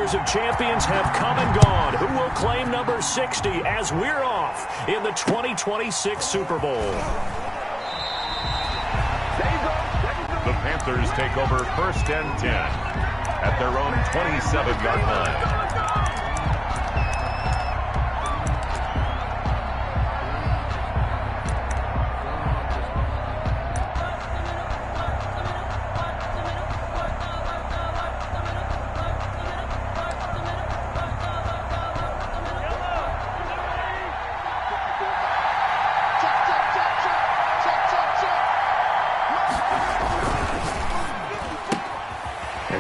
years of champions have come and gone. Who will claim number 60 as we're off in the 2026 Super Bowl? The Panthers take over 1st and 10 at their own 27-yard line.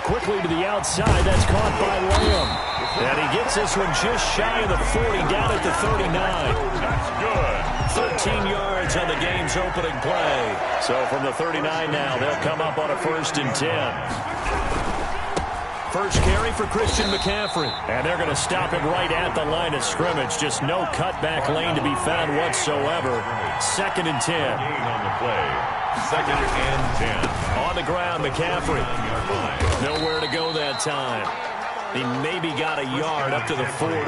Quickly to the outside. That's caught by Lamb. And he gets this one just shy of the 40, down at the 39. That's good. 13 yards on the game's opening play. So from the 39 now, they'll come up on a 1st and 10. First carry for Christian McCaffrey. And they're going to stop him right at the line of scrimmage. Just no cutback lane to be found whatsoever. 2nd and 10. Gain on the play. 2nd and 10. On the ground, McCaffrey. Nowhere to go that time. He maybe got a yard up to the 40. He's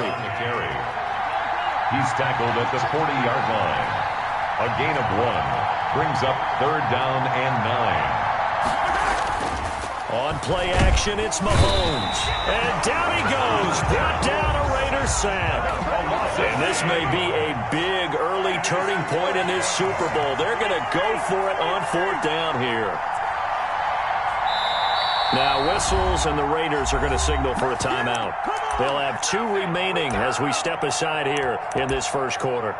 tackled at the 40-yard line. A gain of 1 brings up 3rd down and 9. On play action, it's Mahomes. And down he goes. Brought down a Raiders sack. And this may be a big early turning point in this Super Bowl. They're going to go for it on 4th down here. Now whistles, and the Raiders are going to signal for a timeout. They'll have 2 remaining as we step aside here in this first quarter.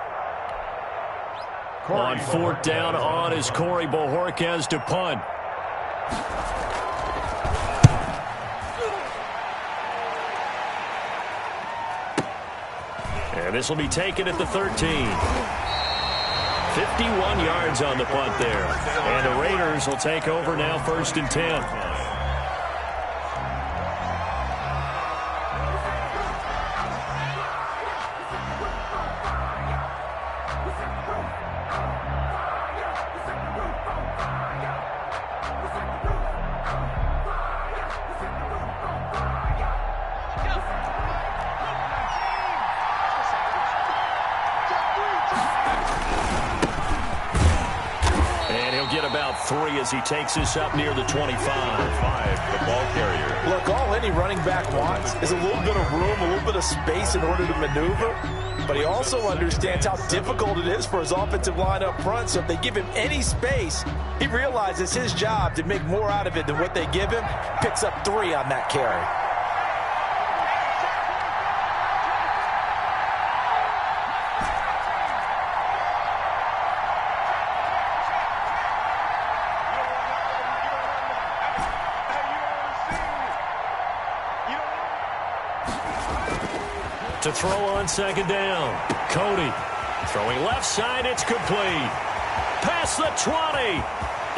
On 4th down on is Corey Bojorquez to punt. And this will be taken at the 13. 51 yards on the punt there. And the Raiders will take over now 1st and 10. As he takes this up near the 25. The ball carrier. Look, all any running back wants is a little bit of room, a little bit of space in order to maneuver. But he also understands how difficult it is for his offensive line up front. So if they give him any space, he realizes his job to make more out of it than what they give him. Picks up 3 on that carry. To throw on 2nd down. Cody throwing left side. It's complete. Past the 20.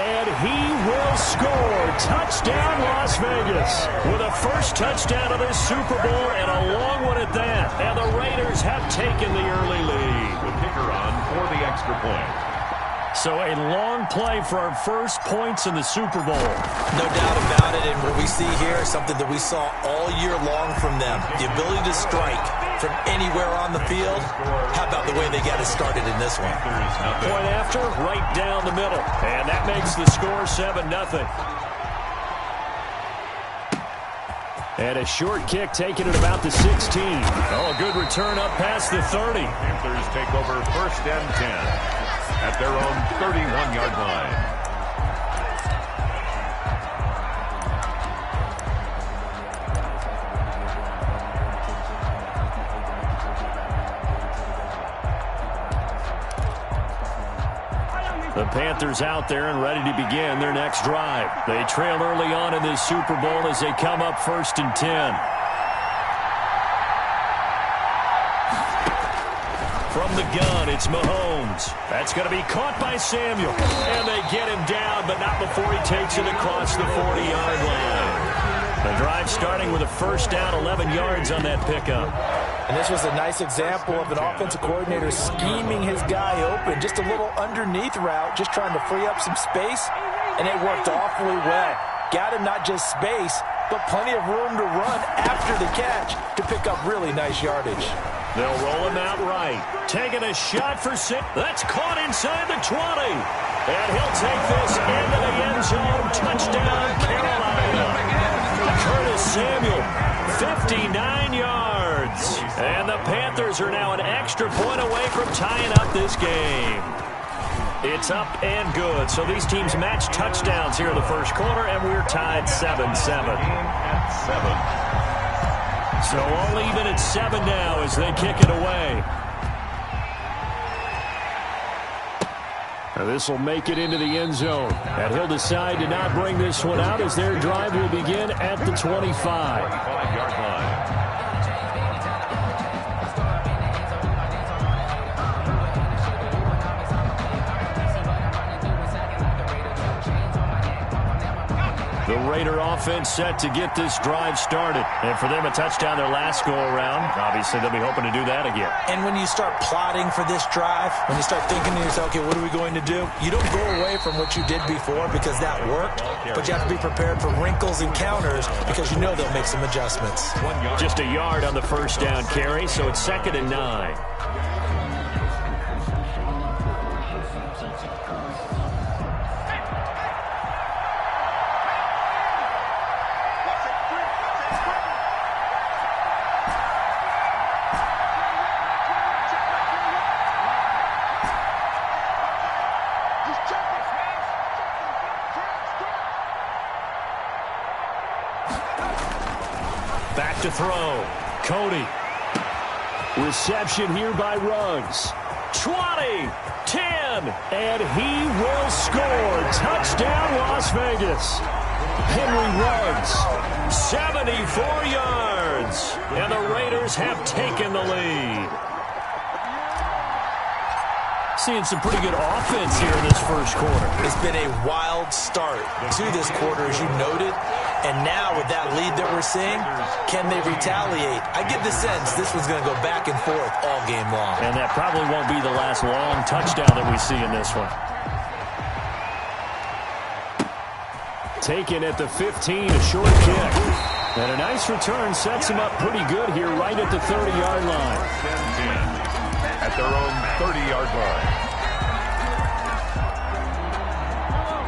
And he will score. Touchdown, Las Vegas. With a first touchdown of this Super Bowl and a long one at that. And the Raiders have taken the early lead. The kicker on for the extra point. So a long play for our first points in the Super Bowl. No doubt about it, and what we see here is something that we saw all year long from them. The ability to strike from anywhere on the field. How about the way they got it started in this one? Point after, right down the middle. And that makes the score 7-0. And a short kick taken at about the 16. Oh, a good return up past the 30. Panthers take over 1st and 10. At their own 31-yard line. The Panthers out there and ready to begin their next drive. They trail early on in this Super Bowl as they come up 1st and 10. From the gun, it's Mahomes. That's going to be caught by Samuel. And they get him down, but not before he takes it across the 40-yard line. The drive starting with a first down, 11 yards on that pickup. And this was a nice example of an offensive coordinator scheming his guy open. Just a little underneath route, just trying to free up some space, and it worked awfully well. Got him not just space, but plenty of room to run after the catch to pick up really nice yardage. They'll roll him out right. Taking a shot for 6. That's caught inside the 20. And he'll take this into the end zone. Touchdown, Carolina. Curtis Samuel, 59 yards. And the Panthers are now an extra point away from tying up this game. It's up and good. So these teams match touchdowns here in the first quarter, and we're tied 7-7. So all even at 7 now as they kick it away. This will make it into the end zone. And he'll decide to not bring this one out as their drive will begin at the 25-yard line. The Raider offense set to get this drive started. And for them, a touchdown their last go-around. Obviously, they'll be hoping to do that again. And when you start plotting for this drive, when you start thinking to yourself, okay, what are we going to do? You don't go away from what you did before because that worked, but you have to be prepared for wrinkles and counters because you know they'll make some adjustments. Just a yard on the first down carry, so it's 2nd and 9. Back to throw. Cody. Reception here by Ruggs. 20, 10, and he will score. Touchdown, Las Vegas. Henry Ruggs, 74 yards. And the Raiders have taken the lead. Seeing some pretty good offense here in this first quarter. It's been a wild start to this quarter, as you noted. And now with that lead that we're seeing, can they retaliate? I get the sense this one's going to go back and forth all game long. And that probably won't be the last long touchdown that we see in this one. Taken at the 15, a short kick. And a nice return sets him up pretty good here right at the 30-yard line. At their own 30-yard line.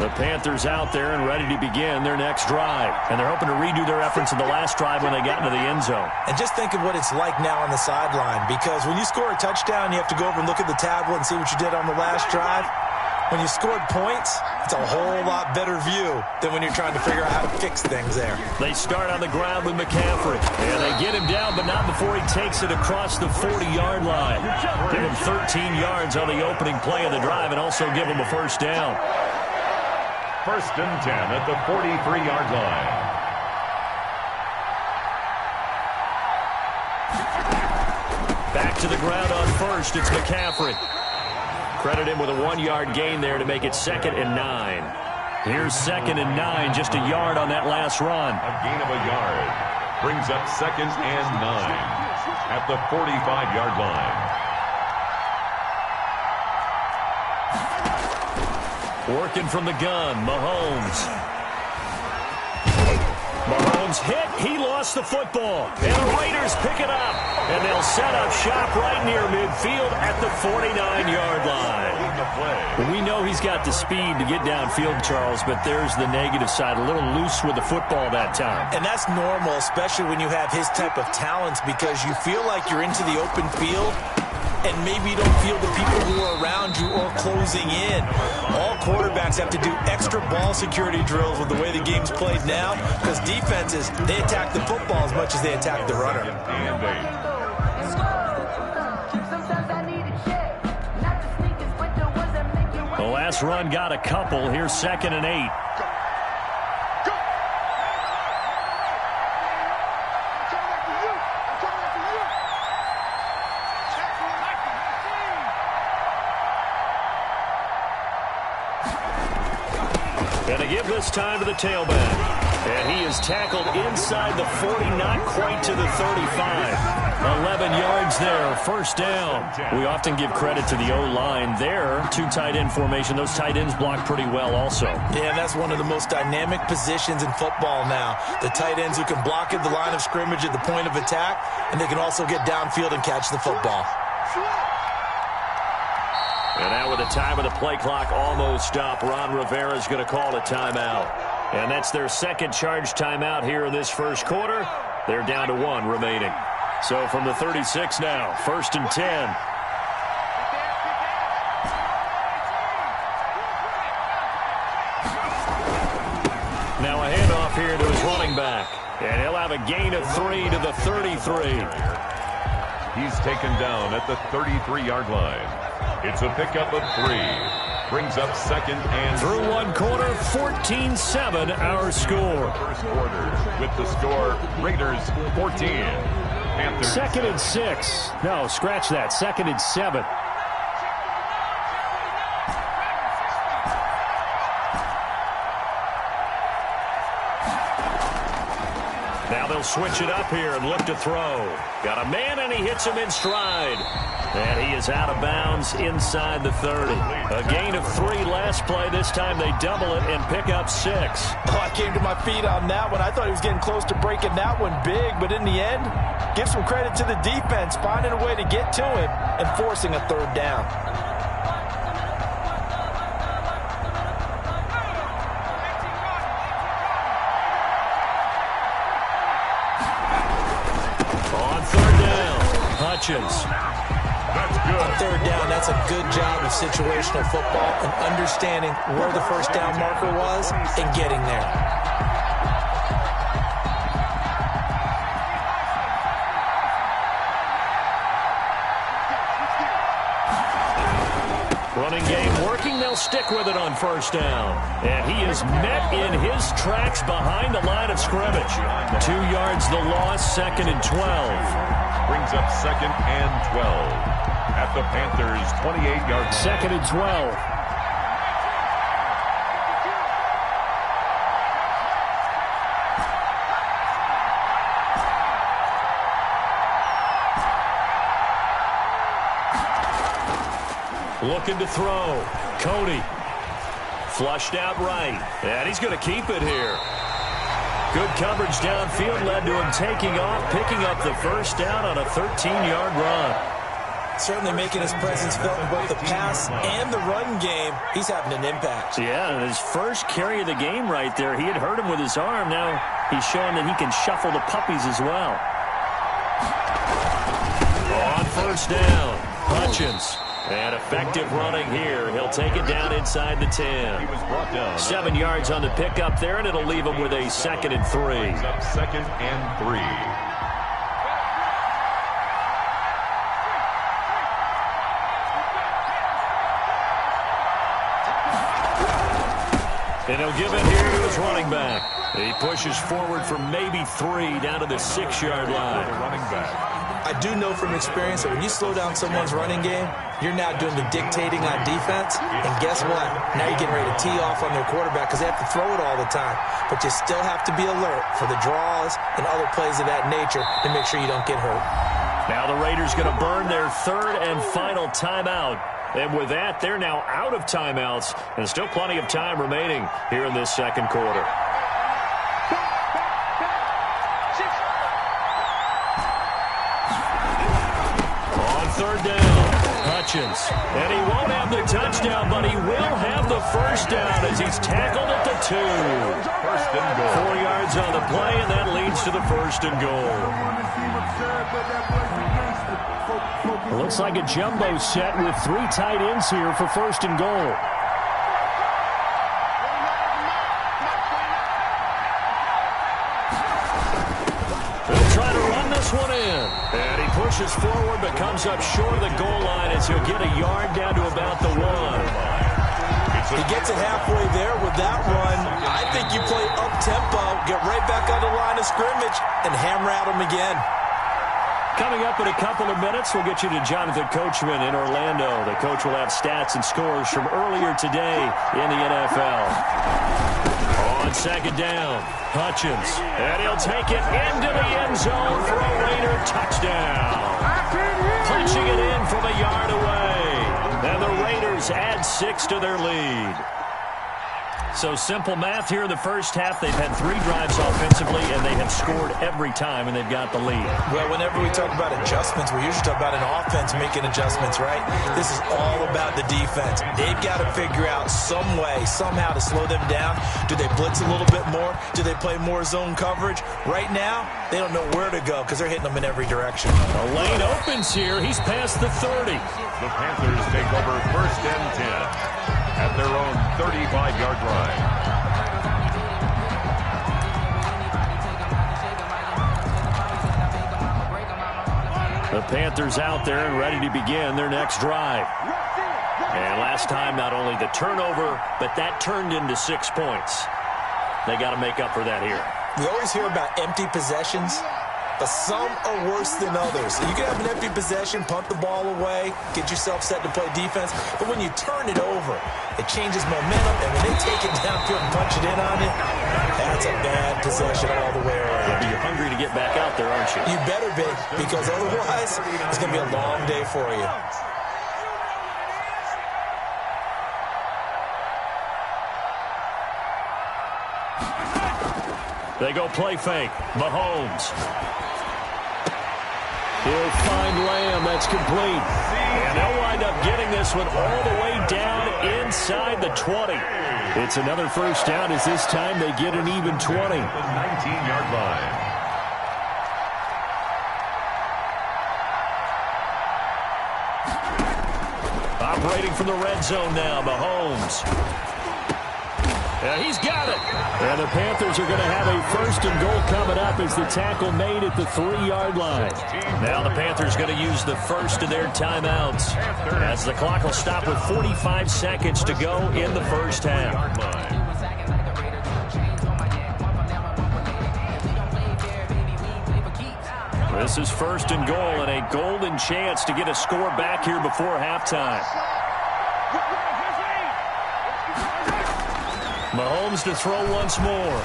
The Panthers out there and ready to begin their next drive. And they're hoping to redo their efforts in the last drive when they got into the end zone. And just think of what it's like now on the sideline, because when you score a touchdown, you have to go over and look at the tablet and see what you did on the last drive. When you scored points, it's a whole lot better view than when you're trying to figure out how to fix things there. They start on the ground with McCaffrey. And they get him down, but not before he takes it across the 40-yard line. Give him 13 yards on the opening play of the drive and also give him a first down. 1st and 10 at the 43-yard line. Back to the ground on first. It's McCaffrey. Credit him with a 1-yard gain there to make it 2nd and 9. Here's 2nd and 9, just a yard on that last run. A gain of a yard. Brings up 2nd and 9 at the 45-yard line. Working from the gun, Mahomes. Mahomes hit. He lost the football. And the Raiders pick it up. And they'll set up shop right near midfield at the 49-yard line. We know he's got the speed to get downfield, Charles, but there's the negative side. A little loose with the football that time. And that's normal, especially when you have his type of talents, because you feel like you're into the open field and maybe you don't feel the people who are around you or closing in. All quarterbacks have to do extra ball security drills with the way the game's played now, because defenses, they attack the football as much as they attack the runner. The last run got a couple. Here's 2nd and 8. this time to the tailback. And he is tackled inside the 40, not quite to the 35. 11 yards there, first down. We often give credit to the O-line there. Two tight end formation. Those tight ends block pretty well also. Yeah, that's one of the most dynamic positions in football now. The tight ends who can block at the line of scrimmage at the point of attack, and they can also get downfield and catch the football. And now with the time of the play clock almost up, Ron Rivera is going to call a timeout. And that's their second charge timeout here in this first quarter. They're down to 1 remaining. So from the 36 now, 1st and 10. Now a handoff here to his running back. And he'll have a gain of 3 to the 33. He's taken down at the 33-yard line. It's a pickup of 3. Brings up second and... Through 1 quarter, 14-7 our score. First quarter with the score, Raiders 14. Panthers. 2nd and 6. No, scratch that. 2nd and 7. Now they'll switch it up here and look to throw. Got a man, and he hits him in stride. And he is out of bounds inside the 30. A gain of 3 last play. This time they double it and pick up 6. Oh, I came to my feet on that one. I thought he was getting close to breaking that one big, but in the end, give some credit to the defense, finding a way to get to him and forcing a 3rd down. On 3rd down, Hutchins. That's good. On 3rd down, that's a good job of situational football and understanding where the first down marker was and getting there. Running game working. They'll stick with it on 1st down. And he is met in his tracks behind the line of scrimmage. 2 yards the loss, 2nd and 12. Brings up 2nd and 12. At the Panthers' 28-yard line. 2nd and 12. Looking to throw. Cody. Flushed out right. And he's going to keep it here. Good coverage downfield led to him taking off, picking up the first down on a 13-yard run. Certainly making his presence felt in both the pass and the run game. He's having an impact. Yeah, his first carry of the game right there. He had hurt him with his arm. Now he's showing that he can shuffle the puppies as well. On 1st down, Hutchins. And effective running here. He'll take it down inside the 10. He was brought down. 7 yards on the pickup there, and it'll leave him with a 2nd and 3. Brings up 2nd and 3. And he'll give it here to his running back. He pushes forward for maybe 3 down to the 6-yard line. The running back. I do know from experience that when you slow down someone's running game, you're now doing the dictating on defense. And guess what? Now you're getting ready to tee off on their quarterback because they have to throw it all the time. But you still have to be alert for the draws and other plays of that nature to make sure you don't get hurt. Now the Raiders going to burn their 3rd and final timeout. And with that, they're now out of timeouts. And still plenty of time remaining here in this 2nd quarter. On 3rd down, Hutchins. And he won't have the touchdown, but he will have the first down as he's tackled at the 2. 1st and goal. 4 yards on the play, and that leads to the 1st and goal. Looks like a jumbo set with 3 tight ends here for 1st and goal. They'll try to run this one in. And he pushes forward but comes up short of the goal line as he'll get a yard down to about the 1. He gets it halfway there with that run. I think you play up-tempo, get right back on the line of scrimmage, and hammer at him again. Coming up in a couple of minutes, we'll get you to Jonathan Coachman in Orlando. The coach will have stats and scores from earlier today in the NFL. On second down, Hutchins. And he'll take it into the end zone for a Raider touchdown. Punching it in from a yard away. And the Raiders add 6 to their lead. So simple math here in the first half. They've had 3 drives offensively, and they have scored every time, and they've got the lead. Well, whenever we talk about adjustments, we usually talk about an offense making adjustments, right? This is all about the defense. They've got to figure out some way, somehow to slow them down. Do they blitz a little bit more? Do they play more zone coverage? Right now, they don't know where to go because they're hitting them in every direction. A lane opens here. He's past the 30. The Panthers take over 1st and 10. At their own 35-yard line. The Panthers out there and ready to begin their next drive. And last time, not only the turnover, but that turned into 6 points. They got to make up for that here. We always hear about empty possessions, but some are worse than others. You can have an empty possession, punt the ball away, get yourself set to play defense, but when you turn it over, it changes momentum, and when they take it downfield and punch it in on it, that's a bad possession all the way around. You're hungry to get back out there, aren't you? You better be, because otherwise, it's going to be a long day for you. They go play fake. Mahomes. He'll find Lamb. That's complete. And they'll wind up getting this one all the way down inside the 20. It's another first down as this time they get an even 20. The 19-yard line. Operating from the red zone now, Mahomes. Yeah, he's got it. And the Panthers are going to have a 1st and goal coming up as the tackle made at the 3-yard line. Now the Panthers going to use the first of their timeouts as the clock will stop with 45 seconds to go in the first half. This is 1st and goal and a golden chance to get a score back here before halftime. Mahomes to throw once more.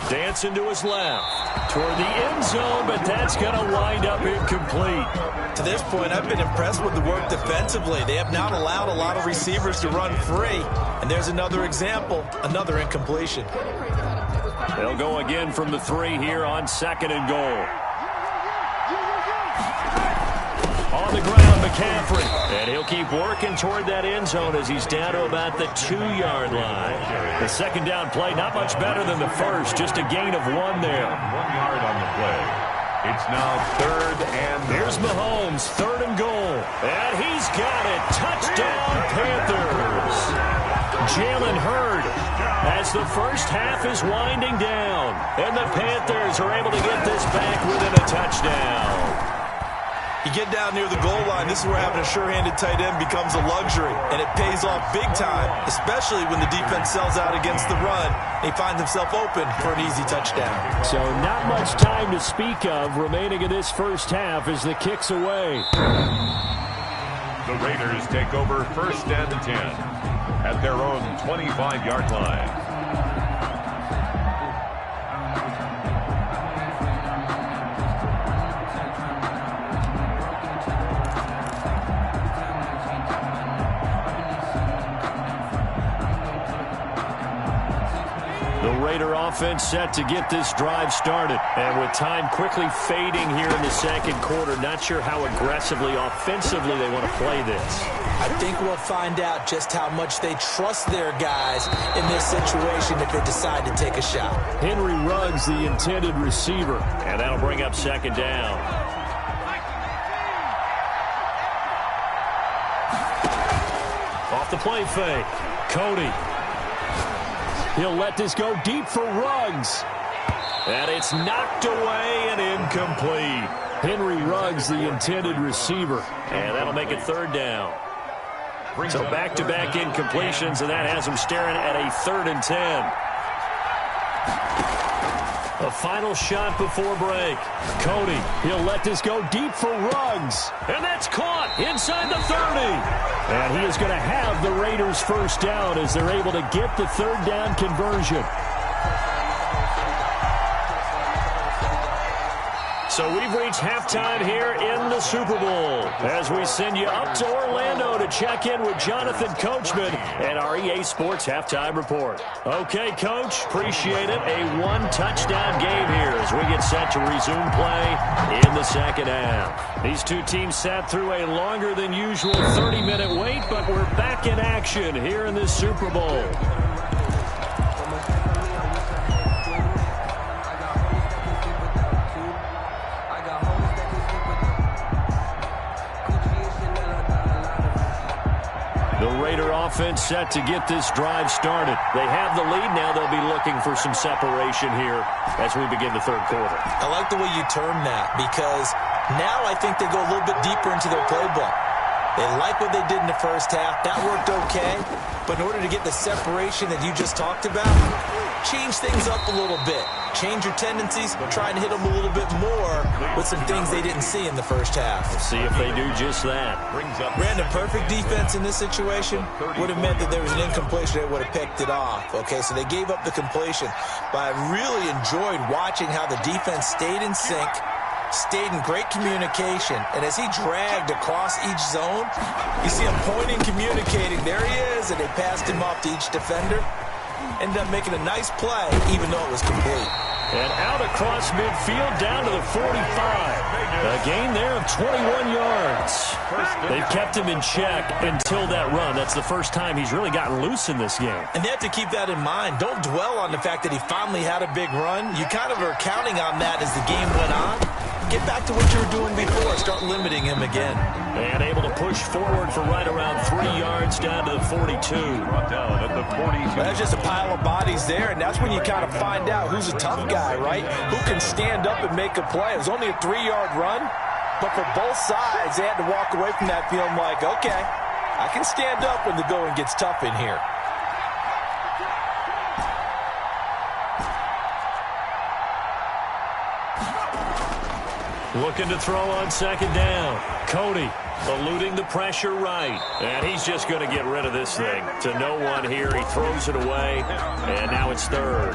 Dancing to his left. Toward the end zone, but that's going to wind up incomplete. To this point, I've been impressed with the work defensively. They have not allowed a lot of receivers to run free. And there's another example, another incompletion. They'll go again from the 3 here on 2nd and goal. On the ground, McCaffrey. And he'll keep working toward that end zone as he's down to about the 2-yard line. The second down play, not much better than the first, just a gain of 1 there. 1 yard on the play. It's now 3rd and... Here's Mahomes, 3rd and goal. And he's got it. Touchdown, Panthers. Jalen Hurd as the first half is winding down. And the Panthers are able to get this back within a touchdown. You get down near the goal line, this is where having a sure-handed tight end becomes a luxury, and it pays off big time, especially when the defense sells out against the run. He finds himself open for an easy touchdown. So not much time to speak of remaining in this first half as the kick's away. The Raiders take over 1st and 10 at their own 25-yard line. Raider offense set to get this drive started. And with time quickly fading here in the 2nd quarter, not sure how aggressively, offensively they want to play this. I think we'll find out just how much they trust their guys in this situation if they decide to take a shot. Henry Ruggs, the intended receiver. And that'll bring up 2nd down. Off the play fake. Cody. He'll let this go deep for Ruggs. And it's knocked away and incomplete. Henry Ruggs, the intended receiver. And that'll make it 3rd down. So back-to-back incompletions, and that has them staring at a 3rd and 10. A final shot before break. Cody, he'll let this go deep for Ruggs. And that's caught inside the 30. And he is going to have the Raiders first down as they're able to get the third down conversion. So we've reached halftime here in the Super Bowl as we send you up to Orlando to check in with Jonathan Coachman and our EA Sports Halftime Report. Okay, Coach, appreciate it. A one-touchdown game here as we get set to resume play in the second half. These two teams sat through a longer than usual 30-minute wait, but we're back in action here in this Super Bowl. Offense set to get this drive started. They have the lead. Now they'll be looking for some separation here as we begin the third quarter. I like the way you term that because now I think they go a little bit deeper into their playbook. They like what they did in the first half. That worked okay. But in order to get the separation that you just talked about, change things up a little bit. Change your tendencies. Try and hit them a little bit more with some things they didn't see in the first half. We'll see if they do just that. Brandon, perfect defense in this situation would have meant that there was an incompletion. They would have picked it off. Okay, so they gave up the completion. But I really enjoyed watching how the defense stayed in sync, stayed in great communication, and as he dragged across each zone, you see him pointing, communicating. There he is, and they passed him off to each defender. Ended up making a nice play, even though it was complete. And out across midfield, down to the 45. A gain there of 21 yards. They've kept him in check until that run. That's the first time he's really gotten loose in this game. And they have to keep that in mind. Don't dwell on the fact that he finally had a big run. You kind of are counting on that as the game went on. Get back to what you were doing before. Start limiting him again. And able to push forward for right around 3 yards down to the 42. Brought down at the 42. That's just a pile of bodies there, and that's when you kind of find out who's a tough guy, right? Who can stand up and make a play. It was only a 3-yard run, but for both sides, they had to walk away from that feeling like, okay, I can stand up when the going gets tough in here. Looking to throw on second down. Cody eluding the pressure right. And he's just going to get rid of this thing. To no one here. He throws it away. And now it's third.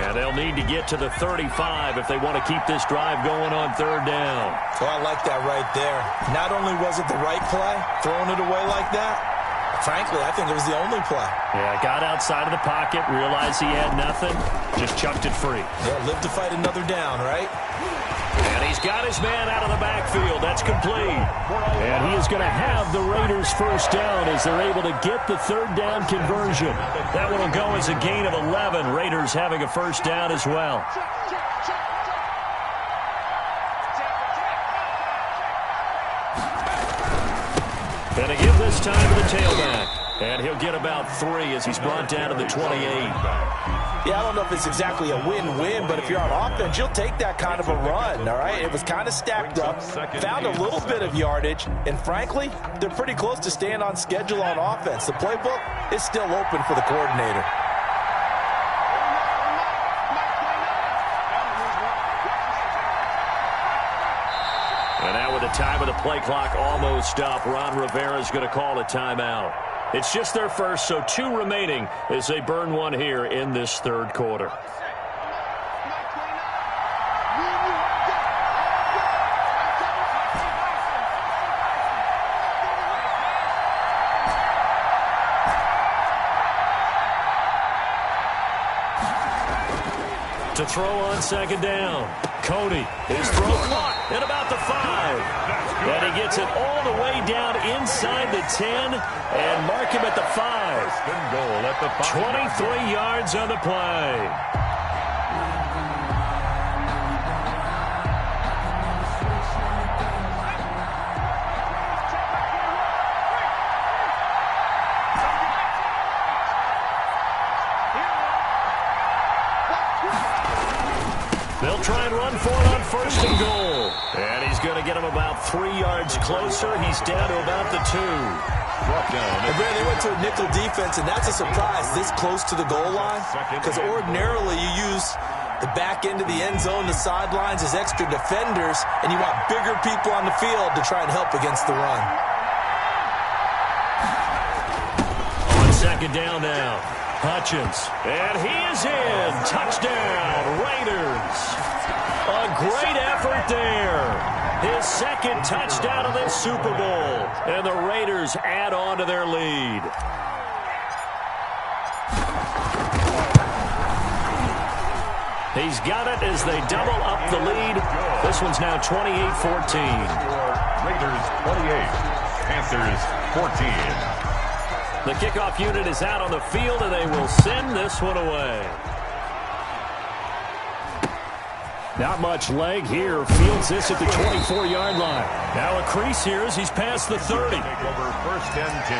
And they'll need to get to the 35 if they want to keep this drive going on third down. So I like that right there. Not only was it the right play, throwing it away like that, frankly, I think it was the only play. Yeah, got outside of the pocket, realized he had nothing, just chucked it free. Yeah, live to fight another down, right? And he's got his man out of the backfield. That's complete. And he is going to have the Raiders first down as they're able to get the third down conversion. That one will go as a gain of 11. Raiders having a first down as well. And again this time to the tailback. And he'll get about 3 as he's brought down to the 28. Yeah, I don't know if it's exactly a win-win, but if you're on offense, you'll take that kind of a run, all right? It was kind of stacked up, found a little bit of yardage, and frankly, they're pretty close to staying on schedule on offense. The playbook is still open for the coordinator. And now with the time of the play clock almost up, Ron Rivera's going to call a timeout. It's just their first, so 2 remaining as they burn one here in this third quarter. To throw on second down. Cody, his throw blocked at about the 5. And he gets it all the way down inside the 10 and mark him at the 5. Goal at the 5. 23 yards on the play. They'll try and run for it on 1st and goal. And he's going to get him about 3 yards closer. He's down to about the 2. And Brad, they went to a nickel defense, and that's a surprise this close to the goal line, because ordinarily you use the back end of the end zone, the sidelines as extra defenders, and you want bigger people on the field to try and help against the run. On 2nd down now, Hutchins, and he is in. Touchdown, Raiders. A great effort there. His 2nd touchdown of this Super Bowl. And the Raiders add on to their lead. He's got it as they double up the lead. This one's now 28-14. Raiders 28, Panthers 14. The kickoff unit is out on the field, and they will send this one away. Not much leg here. Fields this at the 24-yard line. Now a crease here as he's past the 30. Take over 1st and 10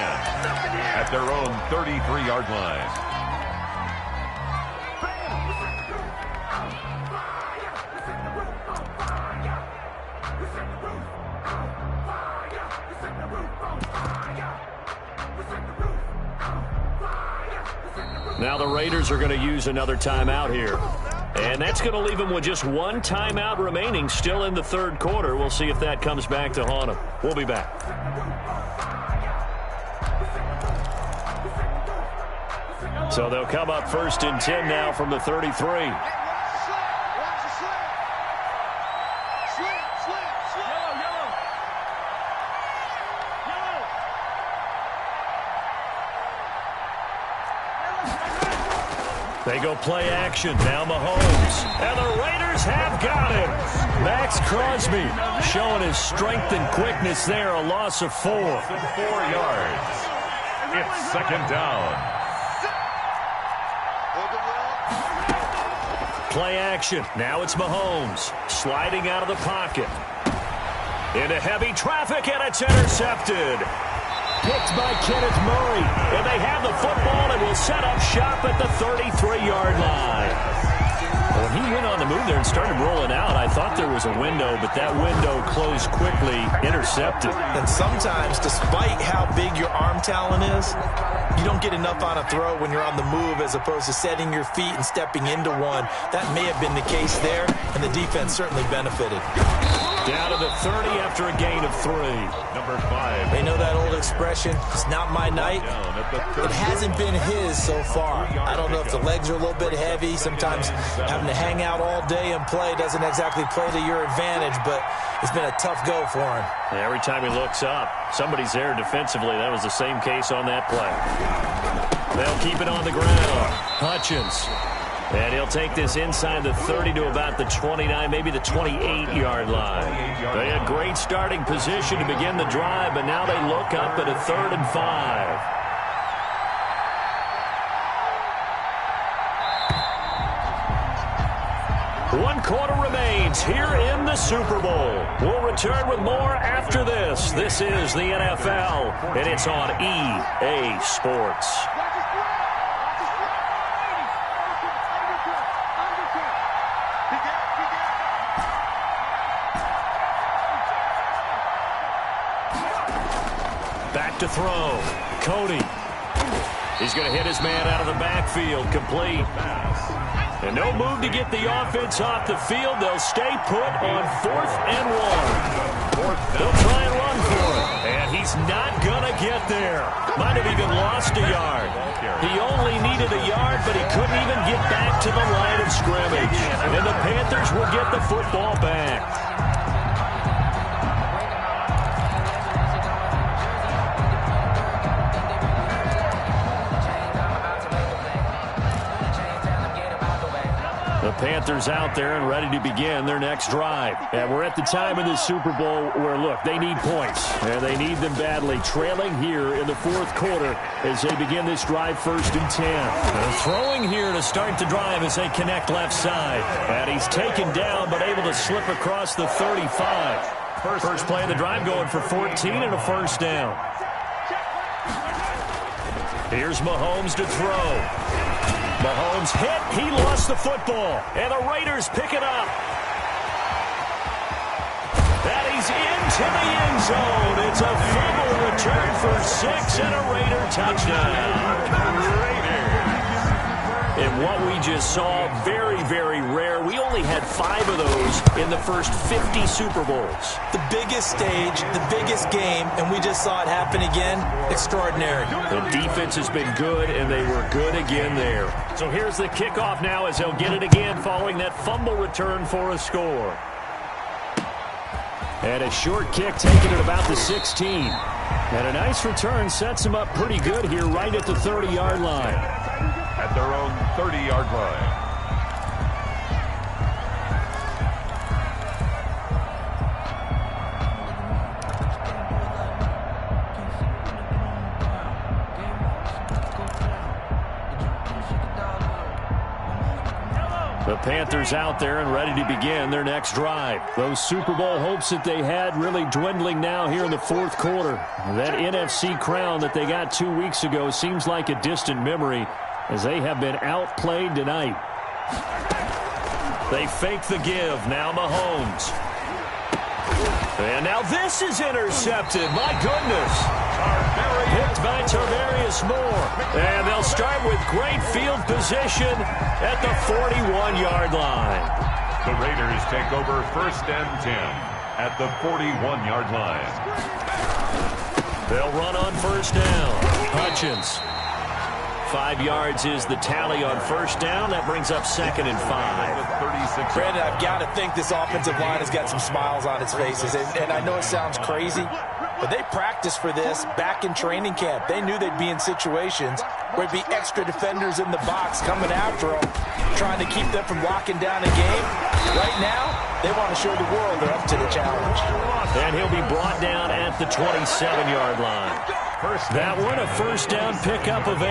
at their own 33-yard line. Now the Raiders are going to use another timeout here. And that's going to leave them with just 1 timeout remaining still in the 3rd quarter. We'll see if that comes back to haunt them. We'll be back. So they'll come up 1st and 10 now from the 33. They go play action. Now Mahomes. And the Raiders have got him. Max Crosby showing his strength and quickness there. A loss of 4. 4 yards. It's 2nd down. Play action. Now it's Mahomes. Sliding out of the pocket. Into heavy traffic, and it's intercepted. Picked by Kenneth Murray. And they have the football and will set up shop at the 33-yard line. When he went on the move there and started rolling out, I thought there was a window, but that window closed quickly, intercepted. And sometimes, despite how big your arm talent is, you don't get enough on a throw when you're on the move as opposed to setting your feet and stepping into one. That may have been the case there, and the defense certainly benefited. Down to the 30 after a gain of 3. Number 5. They know that old expression, it's not my night. It hasn't been his so far. I don't know if the legs are a little bit heavy. Sometimes having to hang out all day and play doesn't exactly play to your advantage, but it's been a tough go for him. Every time he looks up, somebody's there defensively. That was the same case on that play. They'll keep it on the ground. Hutchins. And he'll take this inside the 30 to about the 29, maybe the 28-yard line. They had great starting position to begin the drive, but now they look up at a 3rd and 5. One quarter remains here in the Super Bowl. We'll return with more after this. This is the NFL, and it's on EA Sports. Back to throw. Cody. He's going to hit his man out of the backfield. Complete. And no move to get the offense off the field. They'll stay put on 4th and 1. They'll try and run for it. And he's not going to get there. Might have even lost a yard. He only needed a yard, but he couldn't even get back to the line of scrimmage. And the Panthers will get the football back. Panthers out there and ready to begin their next drive. And we're at the time in the Super Bowl where, look, they need points. And they need them badly. Trailing here in the 4th quarter as they begin this drive 1st and 10. They're throwing here to start the drive as they connect left side. And he's taken down but able to slip across the 35. First play of the drive going for 14 and a 1st down. Here's Mahomes to throw. Mahomes hit. He lost the football. And the Raiders pick it up. And he's into the end zone. It's a fumble return for 6 and a Raider touchdown. And what we just saw, very, very rare. We only had 5 of those in the first 50 Super Bowls. The biggest stage, the biggest game, and we just saw it happen again. Extraordinary. The defense has been good, and they were good again there. So here's the kickoff now as they'll get it again following that fumble return for a score. And a short kick taken at about the 16. And a nice return sets him up pretty good here right at the 30-yard line. At their own 30-yard line. The Panthers out there and ready to begin their next drive. Those Super Bowl hopes that they had really dwindling now here in the fourth quarter. That NFC crown that they got 2 weeks ago seems like a distant memory as they have been outplayed tonight. They fake the give. Now Mahomes. And now this is intercepted. My goodness. Hit by Tarvarius Moore. And they'll start with great field position at the 41-yard line. The Raiders take over 1st and 10 at the 41-yard line. They'll run on 1st down. Hutchins. 5 yards is the tally on 1st down. That brings up 2nd and 5. Brandon, I've got to think this offensive line has got some smiles on its faces. And I know it sounds crazy, but they practiced for this back in training camp. They knew they'd be in situations where there'd be extra defenders in the box coming after them, trying to keep them from locking down a game. Right now, they want to show the world they're up to the challenge. And he'll be brought down at the 27-yard line. That one, a 1st down pickup of 8.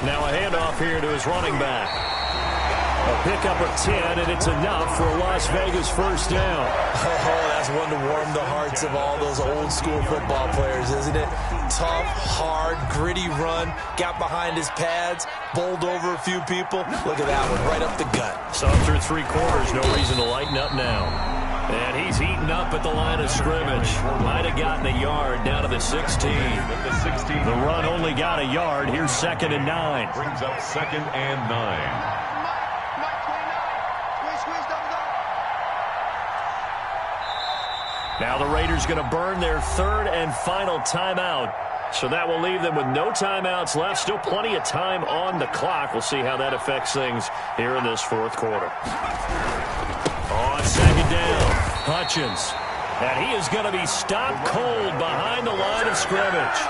Now a handoff here to his running back. A pickup of 10, and it's enough for a Las Vegas 1st down. Oh, that's one to warm the hearts of all those old-school football players, isn't it? Tough, hard, gritty run, got behind his pads, bowled over a few people. Look at that one, right up the gut. So through 3 quarters, no reason to lighten up now. And he's eaten up at the line of scrimmage. Might have gotten a yard down to the 16. The run only got a yard. Here's 2nd and 9. Brings up 2nd and 9. Now the Raiders going to burn their 3rd and final timeout. So that will leave them with no timeouts left. Still plenty of time on the clock. We'll see how that affects things here in this 4th quarter. On 2nd down, Hutchins. And he is going to be stopped cold behind the line of scrimmage.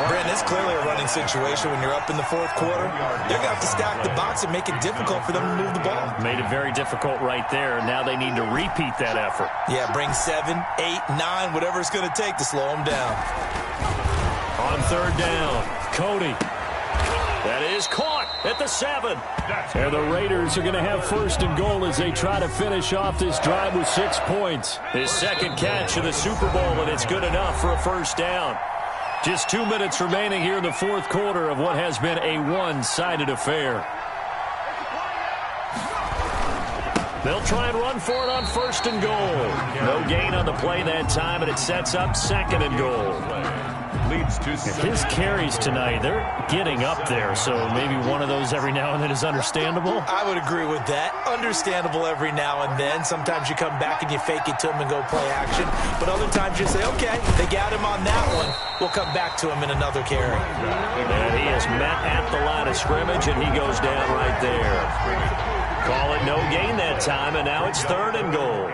Brandon, it's clearly a running situation when you're up in the 4th quarter. They're going to have to stack the box and make it difficult for them to move the ball. Made it very difficult right there. Now they need to repeat that effort. Yeah, bring 7, 8, 9, whatever it's going to take to slow them down. On 3rd down, Cody. That is caught at the 7. And the Raiders are going to have 1st and goal as they try to finish off this drive with 6 points. His 2nd catch of the Super Bowl, and it's good enough for a 1st down. Just 2 minutes remaining here in the 4th quarter of what has been a one-sided affair. They'll try and run for it on 1st and goal. No gain on the play that time, and it sets up 2nd and goal. Leads to his carries tonight, they're getting up there, so maybe one of those every now and then is understandable. I would agree with that. Understandable every now and then. Sometimes you come back and you fake it to him and go play action. But other times you say, okay, they got him on that one. We'll come back to him in another carry. And he is met at the line of scrimmage, and he goes down right there. Call it no gain that time, and now it's 3rd and goal.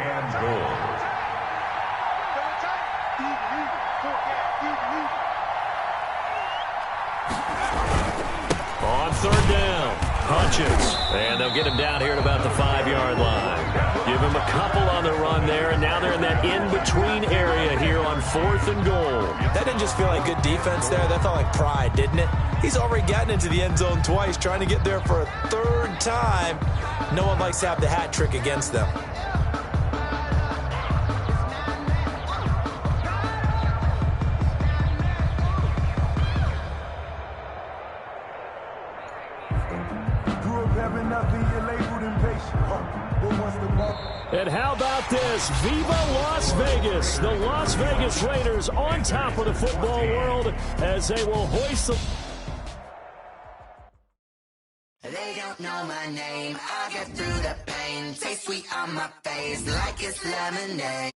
On 3rd down, Hutchins. And they'll get him down here at about the 5-yard line. Give him a couple on the run there, and now they're in that in-between area here on 4th and goal. That didn't just feel like good defense there. That felt like pride, didn't it? He's already gotten into the end zone twice, trying to get there for a 3rd time. No one likes to have the hat trick against them. about this? Viva Las Vegas. The Las Vegas Raiders on top of the football world as they will hoist the... They don't know my name. I get through the pain. Taste sweet on my face like it's lemonade.